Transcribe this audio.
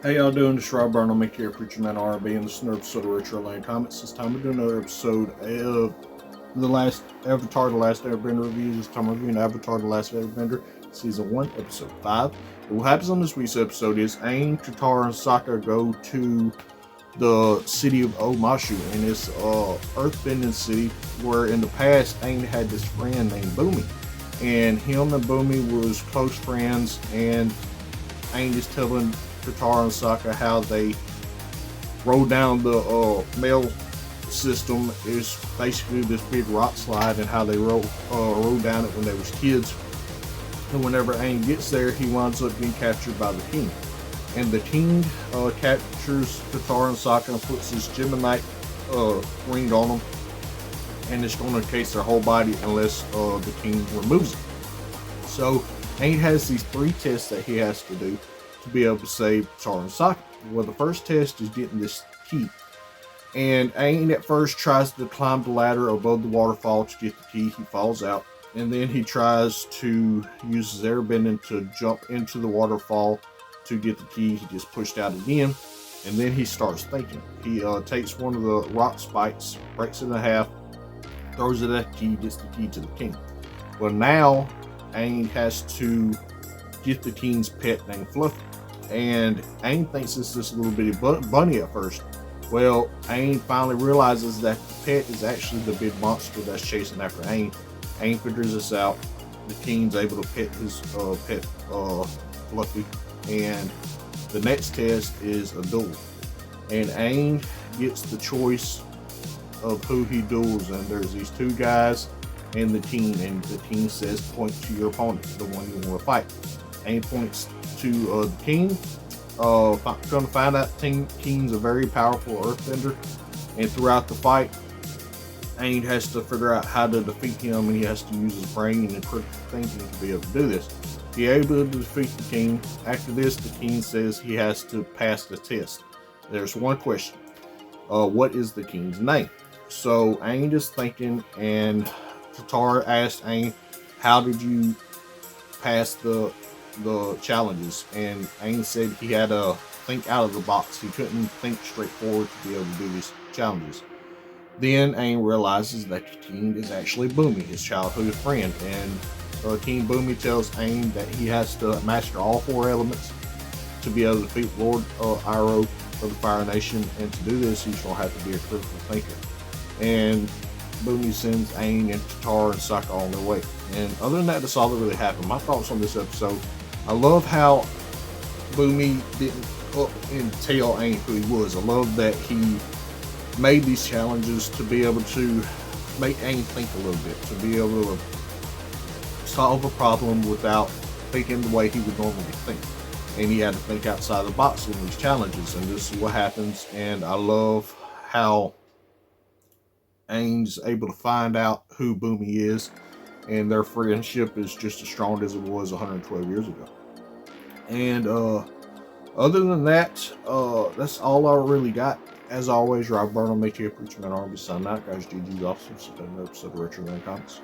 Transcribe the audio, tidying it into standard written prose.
How y'all doing? This is Rob Burnham, make here Preacher Man RB, and this is another episode of Retro Lane Comics. This time we're doing another episode of the last Avatar the Last Airbender review. This time we're reviewing Avatar the Last Airbender, Season 1, Episode 5. And what happens on this week's episode is Aang, Katara, and Sokka go to the city of Omashu, and it's earthbending city where in the past Aang had this friend named Bumi. And him and Bumi was close friends, and Aang is telling Katara and Sokka how they rode down the mail system. Is basically this big rock slide, and how they rode down it when they was kids. And whenever Aang gets there, he winds up being captured by the king. And the king captures Katara and Sokka and puts this Gemini ring on them, and it's going to encase their whole body unless the king removes it. So Aang has these 3 tests that he has to do to be able to save Katara and Sokka. Well, the first test is getting this key. And Aang at first tries to climb the ladder above the waterfall to get the key. He falls out. And then he tries to use his airbending to jump into the waterfall to get the key. He gets pushed out again. And then he starts thinking. He takes one of the rock spikes, breaks it in half, throws it at the key, gets the key to the king. Well, now Aang has to get the king's pet named Fluffy. And Aang thinks it's this little bitty bunny at first. Well, Aang finally realizes that the pet is actually the big monster that's chasing after Aang. Aang figures this out. The king's able to pet his pet Fluffy. And the next test is a duel. And Aang gets the choice of who he duels. And there's these 2 guys and the king. And the king says, point to your opponent, the one you want to fight. Aang points to the king. Going to find out King's a very powerful earthbender, and throughout the fight, Aang has to figure out how to defeat him, and he has to use his brain and critical thinking to be able to do this. Be able to defeat the king. After this, the king says he has to pass the test. There's one question: what is the king's name? So Aang is thinking, and Katara asked Aang, "How did you pass the challenges?" And Aang said he had to think out of the box. He couldn't think straightforward to be able to do these challenges. Then Aang realizes that the king is actually Bumi, his childhood friend, and King Bumi tells Aang that he has to master all 4 elements to be able to defeat Lord Iroh of the Fire Nation, and to do this he's going to have to be a critical thinker. And Bumi sends Aang and Katara and Sokka on their way. And other than that, that's all that really happened. My thoughts on this episode: I love how Bumi didn't up and tell Aang who he was. I love that he made these challenges to be able to make Aang think a little bit, to be able to solve a problem without thinking the way he would normally think. And he had to think outside the box in these challenges, and this is what happens. And I love how Aang's able to find out who Bumi is, and their friendship is just as strong as it was 112 years ago. And other than that, that's all I really got. As always, Rob Burnham, make you a Preacher Man RB signing out. Guys, GG's awesome. So another episode of Retro Man Comics.